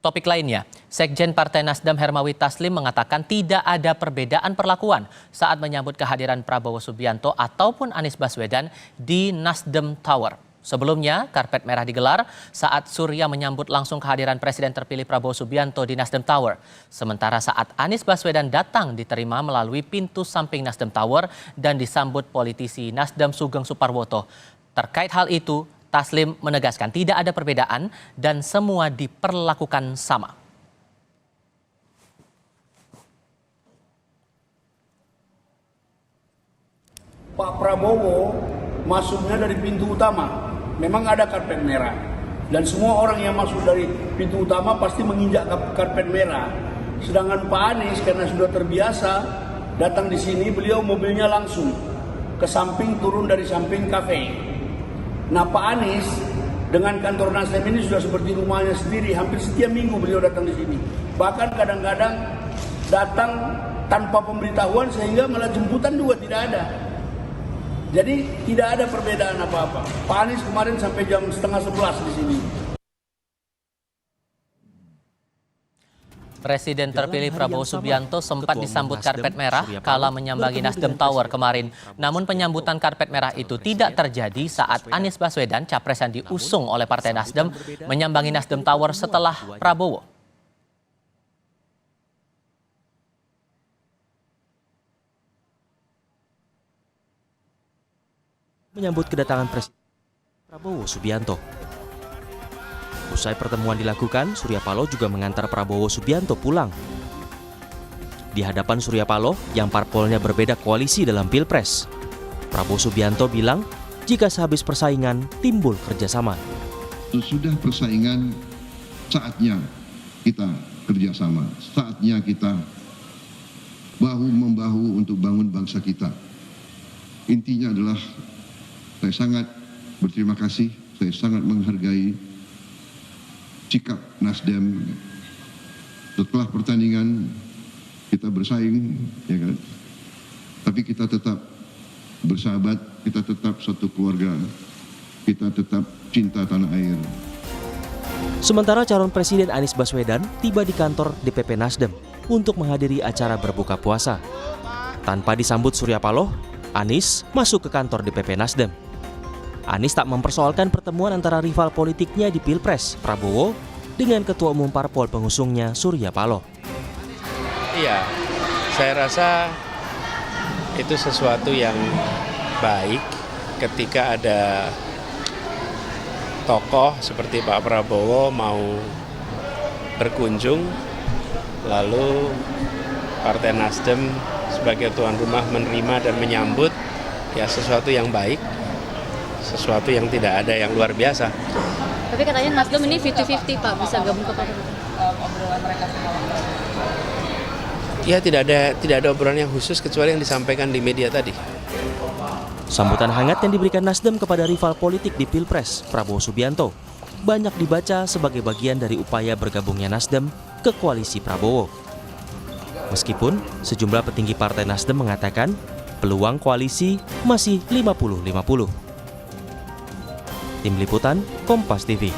Topik lainnya, Sekjen Partai Nasdem Hermawi Taslim mengatakan tidak ada perbedaan perlakuan saat menyambut kehadiran Prabowo Subianto ataupun Anies Baswedan di Nasdem Tower. Sebelumnya, karpet merah digelar saat Surya menyambut langsung kehadiran Presiden terpilih Prabowo Subianto di Nasdem Tower. Sementara saat Anies Baswedan datang diterima melalui pintu samping Nasdem Tower dan disambut politisi Nasdem Sugeng Suparwoto. Terkait hal itu, Taslim menegaskan tidak ada perbedaan dan semua diperlakukan sama. Pak Prabowo masuknya dari pintu utama. Memang ada karpet merah. Dan semua orang yang masuk dari pintu utama pasti menginjak karpet merah. Sedangkan Pak Anies karena sudah terbiasa datang di sini, beliau mobilnya langsung ke samping, turun dari samping kafe. Nah, Pak Anies dengan kantor Nasdem ini sudah seperti rumahnya sendiri. Hampir setiap minggu beliau datang di sini. Bahkan kadang-kadang datang tanpa pemberitahuan sehingga malah jemputan juga tidak ada. Jadi tidak ada perbedaan apa-apa. Pak Anies kemarin sampai jam 10:30 di sini. Presiden terpilih Prabowo Subianto sempat disambut karpet merah kala menyambangi Nasdem Tower kemarin. Namun penyambutan karpet merah itu tidak terjadi saat Anies Baswedan, capres yang diusung oleh Partai Nasdem, menyambangi Nasdem Tower setelah Prabowo. Menyambut kedatangan Presiden Prabowo Subianto. Usai pertemuan dilakukan, Surya Paloh juga mengantar Prabowo Subianto pulang. Di hadapan Surya Paloh yang parpolnya berbeda koalisi dalam Pilpres, Prabowo Subianto bilang jika sehabis persaingan timbul kerjasama. Sesudah persaingan, saatnya kita kerjasama, saatnya kita bahu-membahu untuk bangun bangsa kita. Intinya adalah saya sangat berterima kasih, saya sangat menghargai sikap Nasdem. Setelah pertandingan kita bersaing, ya kan? Tapi kita tetap bersahabat, kita tetap satu keluarga, kita tetap cinta tanah air. Sementara calon Presiden Anies Baswedan tiba di kantor DPP Nasdem untuk menghadiri acara berbuka puasa. Tanpa disambut Surya Paloh, Anies masuk ke kantor DPP Nasdem. Anies tak mempersoalkan pertemuan antara rival politiknya di Pilpres, Prabowo, dengan Ketua Umum Parpol pengusungnya Surya Paloh. Iya, saya rasa itu sesuatu yang baik ketika ada tokoh seperti Pak Prabowo mau berkunjung, lalu Partai Nasdem sebagai tuan rumah menerima dan menyambut, ya sesuatu yang baik. Sesuatu yang tidak ada yang luar biasa. Tapi katanya Nasdem ini 50-50 Pak, bisa gabung ke Partai. Ya tidak ada obrolan yang khusus kecuali yang disampaikan di media tadi. Sambutan hangat yang diberikan Nasdem kepada rival politik di Pilpres, Prabowo Subianto, banyak dibaca sebagai bagian dari upaya bergabungnya Nasdem ke koalisi Prabowo. Meskipun sejumlah petinggi Partai Nasdem mengatakan peluang koalisi masih 50-50. Tim Liputan, Kompas TV.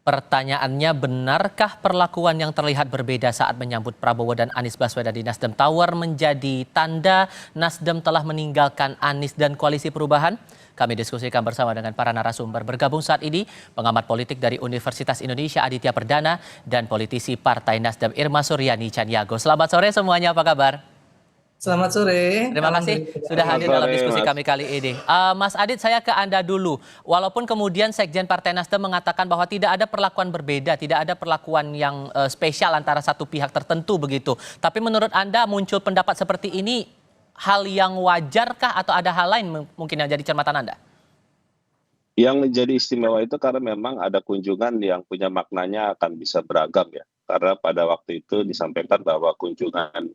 Pertanyaannya, benarkah perlakuan yang terlihat berbeda saat menyambut Prabowo dan Anies Baswedan di Nasdem Tower menjadi tanda Nasdem telah meninggalkan Anies dan Koalisi Perubahan? Kami diskusikan bersama dengan para narasumber. Bergabung saat ini pengamat politik dari Universitas Indonesia Aditya Perdana dan politisi Partai Nasdem Irma Suryani Chaniago. Selamat sore semuanya, apa kabar? Selamat sore. Terima kasih sudah hadir dalam diskusi kami kali ini. Mas Adit, saya ke Anda dulu. Walaupun kemudian Sekjen Partai Nasdem mengatakan bahwa tidak ada perlakuan berbeda, tidak ada perlakuan yang spesial antara satu pihak tertentu begitu. Tapi menurut Anda muncul pendapat seperti ini hal yang wajarkah atau ada hal lain mungkin yang jadi cermatan Anda? Yang menjadi istimewa itu karena memang ada kunjungan yang punya maknanya akan bisa beragam ya. Karena pada waktu itu disampaikan bahwa kunjungan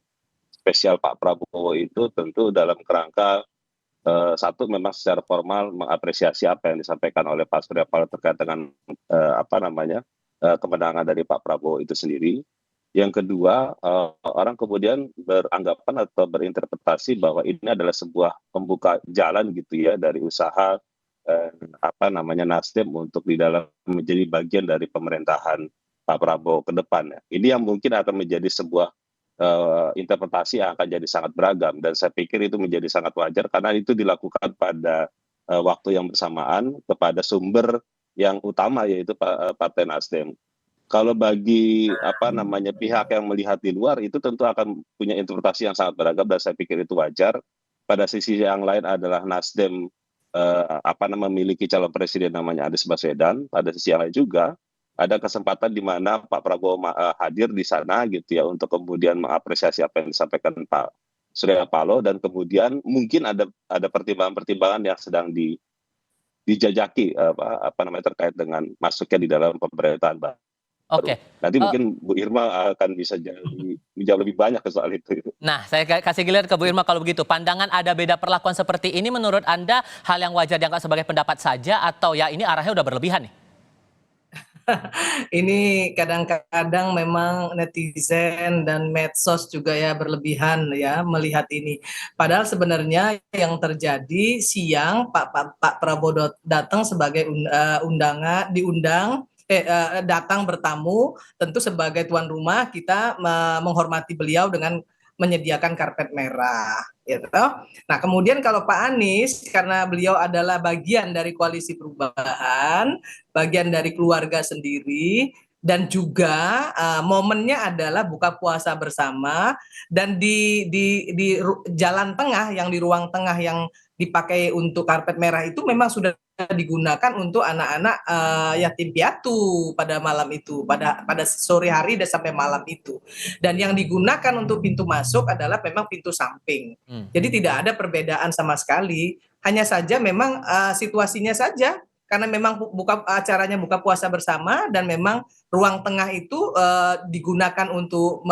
spesial Pak Prabowo itu tentu dalam kerangka satu memang secara formal mengapresiasi apa yang disampaikan oleh Pak Surya Paloh terkait dengan kemenangan dari Pak Prabowo itu sendiri. Yang kedua, orang kemudian beranggapan atau berinterpretasi bahwa ini adalah sebuah pembuka jalan gitu ya dari usaha Nasdem untuk di dalam menjadi bagian dari pemerintahan Pak Prabowo ke depan ya. Ini yang mungkin akan menjadi sebuah interpretasi yang akan jadi sangat beragam, dan saya pikir itu menjadi sangat wajar karena itu dilakukan pada waktu yang bersamaan kepada sumber yang utama, yaitu Partai Nasdem. Kalau bagi pihak yang melihat di luar, itu tentu akan punya interpretasi yang sangat beragam, dan saya pikir itu wajar. Pada sisi yang lain adalah Nasdem memiliki calon presiden namanya Anies Baswedan. Pada sisi yang lain juga ada kesempatan di mana Pak Prabowo hadir di sana gitu ya, untuk kemudian mengapresiasi apa yang disampaikan Pak Surya Paloh, dan kemudian mungkin ada pertimbangan-pertimbangan yang sedang dijajaki terkait dengan masuknya di dalam pemerintahan baru. Oke. Nanti mungkin Bu Irma akan bisa jauh lebih banyak soal itu. Nah, saya kasih giliran ke Bu Irma kalau begitu. Pandangan ada beda perlakuan seperti ini menurut Anda hal yang wajar dianggap sebagai pendapat saja, atau ya ini arahnya udah berlebihan nih? Ini kadang-kadang memang netizen dan medsos juga ya berlebihan ya melihat ini. Padahal sebenarnya yang terjadi siang Pak Prabowo datang sebagai datang bertamu, tentu sebagai tuan rumah kita menghormati beliau dengan menyediakan karpet merah, gitu. Nah, kemudian kalau Pak Anies, karena beliau adalah bagian dari koalisi perubahan, bagian dari keluarga sendiri, dan juga momennya adalah buka puasa bersama, dan di jalan tengah, yang di ruang tengah yang dipakai untuk karpet merah itu memang sudah digunakan untuk anak-anak yatim piatu pada malam itu, pada sore hari dan sampai malam itu. Dan yang digunakan untuk pintu masuk adalah memang pintu samping. Jadi tidak ada perbedaan sama sekali. Hanya saja memang situasinya saja, karena memang acaranya buka puasa bersama dan memang ruang tengah itu digunakan untuk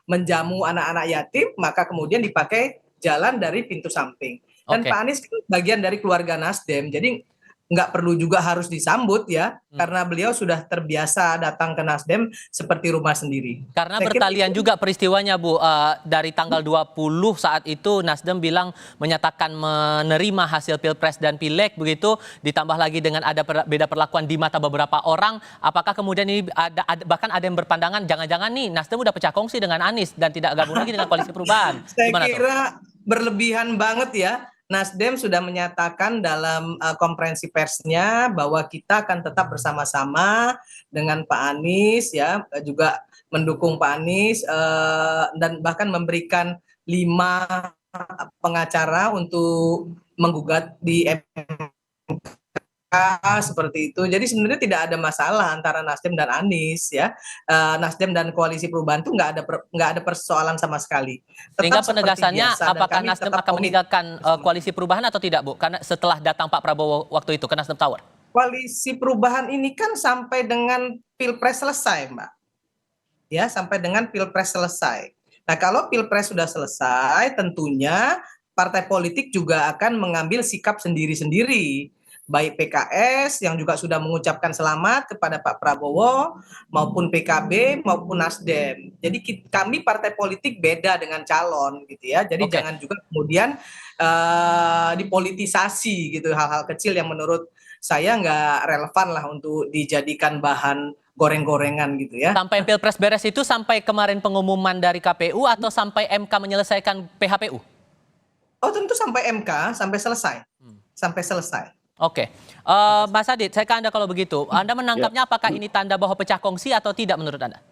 menjamu anak-anak yatim, maka kemudian dipakai jalan dari pintu samping. Dan Pak Anies bagian dari keluarga Nasdem, jadi nggak perlu juga harus disambut ya, karena beliau sudah terbiasa datang ke Nasdem seperti rumah sendiri. Karena bertalian juga peristiwanya Bu, dari tanggal 20 saat itu Nasdem bilang menyatakan menerima hasil Pilpres dan Pileg begitu, ditambah lagi dengan ada beda perlakuan di mata beberapa orang. Apakah kemudian ini bahkan ada yang berpandangan jangan-jangan nih Nasdem udah pecah kongsi dengan Anies dan tidak gabung lagi dengan koalisi perubahan? Saya kira berlebihan banget ya. Nasdem sudah menyatakan dalam konferensi persnya bahwa kita akan tetap bersama-sama dengan Pak Anies ya, juga mendukung Pak Anies dan bahkan memberikan 5 pengacara untuk menggugat di MK seperti itu. Jadi sebenarnya tidak ada masalah antara Nasdem dan Anies ya. Nasdem dan koalisi perubahan itu nggak ada persoalan sama sekali. Sehingga penegasannya apakah Nasdem akan meninggalkan koalisi perubahan atau tidak Bu? Karena setelah datang Pak Prabowo waktu itu ke Nasdem Tower. Koalisi perubahan ini kan sampai dengan Pilpres selesai Mbak. Ya, sampai dengan Pilpres selesai. Nah, kalau Pilpres sudah selesai, tentunya partai politik juga akan mengambil sikap sendiri-sendiri. Baik PKS yang juga sudah mengucapkan selamat kepada Pak Prabowo, maupun PKB maupun Nasdem. Jadi kami partai politik beda dengan calon gitu ya. Jadi jangan juga kemudian dipolitisasi gitu, hal-hal kecil yang menurut saya nggak relevan lah untuk dijadikan bahan goreng-gorengan gitu ya. Sampai Pilpres beres itu sampai kemarin pengumuman dari KPU atau sampai MK menyelesaikan PHPU? Oh tentu sampai MK, sampai selesai. Sampai selesai. Oke, Mas Adit, saya ke Anda kalau begitu. Anda menangkapnya apakah ini tanda bahwa pecah kongsi atau tidak menurut Anda?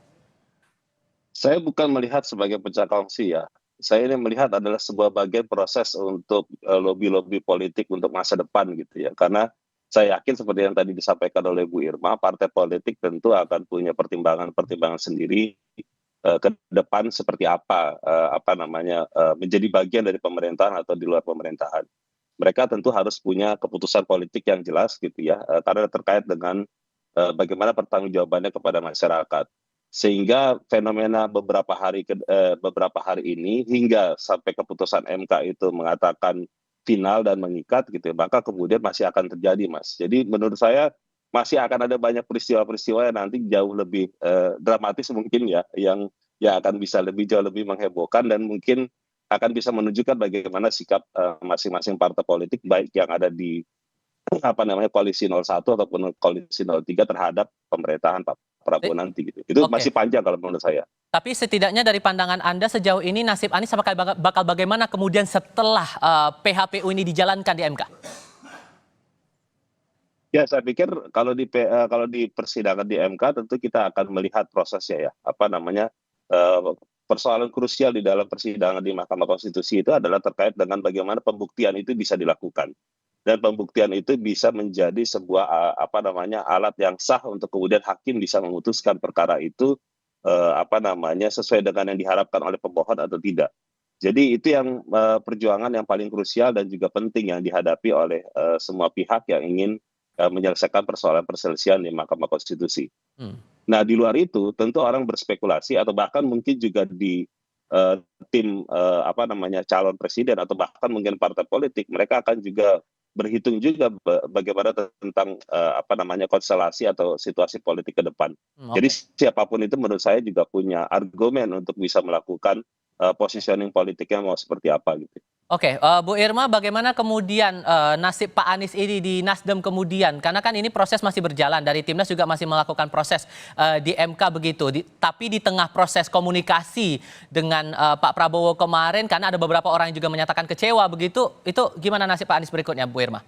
Saya bukan melihat sebagai pecah kongsi ya. Saya ini melihat adalah sebuah bagian proses untuk lobby-lobby politik untuk masa depan gitu ya. Karena saya yakin seperti yang tadi disampaikan oleh Bu Irma, partai politik tentu akan punya pertimbangan-pertimbangan sendiri ke depan seperti apa menjadi bagian dari pemerintahan atau di luar pemerintahan. Mereka tentu harus punya keputusan politik yang jelas gitu ya, karena terkait dengan bagaimana pertanggungjawabannya kepada masyarakat. Sehingga fenomena beberapa hari ini hingga sampai keputusan MK itu mengatakan final dan mengikat gitu ya, maka kemudian masih akan terjadi Mas. Jadi menurut saya masih akan ada banyak peristiwa-peristiwa yang nanti jauh lebih dramatis mungkin ya, yang akan bisa jauh lebih menghebohkan dan mungkin akan bisa menunjukkan bagaimana sikap masing-masing partai politik baik yang ada di koalisi 01 ataupun koalisi 03 terhadap pemerintahan Pak Prabowo nanti gitu. Itu Oke. masih panjang kalau menurut saya. Tapi setidaknya dari pandangan Anda sejauh ini nasib Anies bakal bagaimana kemudian setelah PHPU ini dijalankan di MK? Ya, saya pikir kalau di persidangan di MK tentu kita akan melihat prosesnya ya. Persoalan krusial di dalam persidangan di Mahkamah Konstitusi itu adalah terkait dengan bagaimana pembuktian itu bisa dilakukan. Dan pembuktian itu bisa menjadi sebuah alat yang sah untuk kemudian hakim bisa memutuskan perkara itu sesuai dengan yang diharapkan oleh pemohon atau tidak. Jadi itu yang perjuangan yang paling krusial dan juga penting yang dihadapi oleh semua pihak yang ingin menyelesaikan persoalan perselisihan di Mahkamah Konstitusi. Nah, di luar itu tentu orang berspekulasi atau bahkan mungkin juga di tim calon presiden atau bahkan mungkin partai politik, mereka akan juga berhitung juga bagaimana tentang konstelasi atau situasi politik ke depan. Jadi siapapun itu menurut saya juga punya argumen untuk bisa melakukan positioning politiknya mau seperti apa gitu. Oke, Bu Irma, bagaimana kemudian nasib Pak Anies ini di Nasdem kemudian? Karena kan ini proses masih berjalan, dari Timnas juga masih melakukan proses di MK begitu. Tapi di tengah proses komunikasi dengan Pak Prabowo kemarin, karena ada beberapa orang yang juga menyatakan kecewa begitu, itu gimana nasib Pak Anies berikutnya, Bu Irma?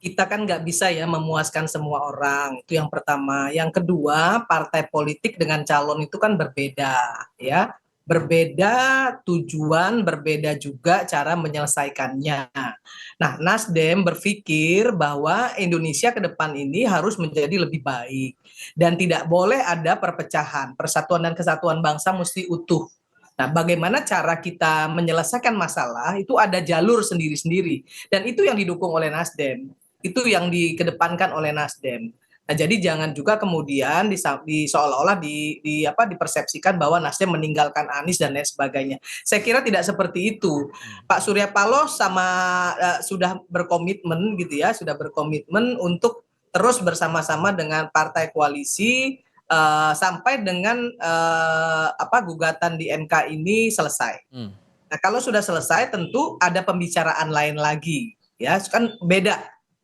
Kita kan nggak bisa ya memuaskan semua orang, itu yang pertama. Yang kedua, partai politik dengan calon itu kan berbeda, ya. Berbeda tujuan, berbeda juga cara menyelesaikannya. Nah, Nasdem berpikir bahwa Indonesia ke depan ini harus menjadi lebih baik. Dan tidak boleh ada perpecahan. Persatuan dan kesatuan bangsa mesti utuh. Nah, bagaimana cara kita menyelesaikan masalah, itu ada jalur sendiri-sendiri. Dan itu yang didukung oleh Nasdem. Itu yang dikedepankan oleh Nasdem. Nah, jadi jangan juga kemudian seolah-olah dipersepsikan bahwa Nasdem meninggalkan Anies dan lain sebagainya. Saya kira tidak seperti itu. Pak Surya Paloh sudah berkomitmen gitu ya, sudah berkomitmen untuk terus bersama-sama dengan partai koalisi sampai dengan gugatan di MK ini selesai. Nah, kalau sudah selesai tentu ada pembicaraan lain lagi, ya kan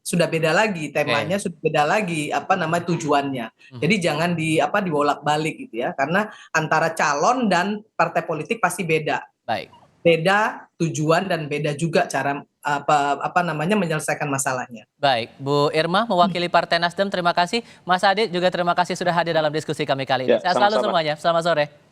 sudah beda lagi temanya, sudah beda lagi tujuannya. Jadi jangan dibolak-balik gitu ya, karena antara calon dan partai politik pasti beda. Baik. Beda tujuan dan beda juga cara menyelesaikan masalahnya. Baik, Bu Irma mewakili Partai Nasdem, terima kasih. Mas Adit juga terima kasih sudah hadir dalam diskusi kami kali ini. Ya, Sehat selalu sama-sama. semuanya. Selamat sore.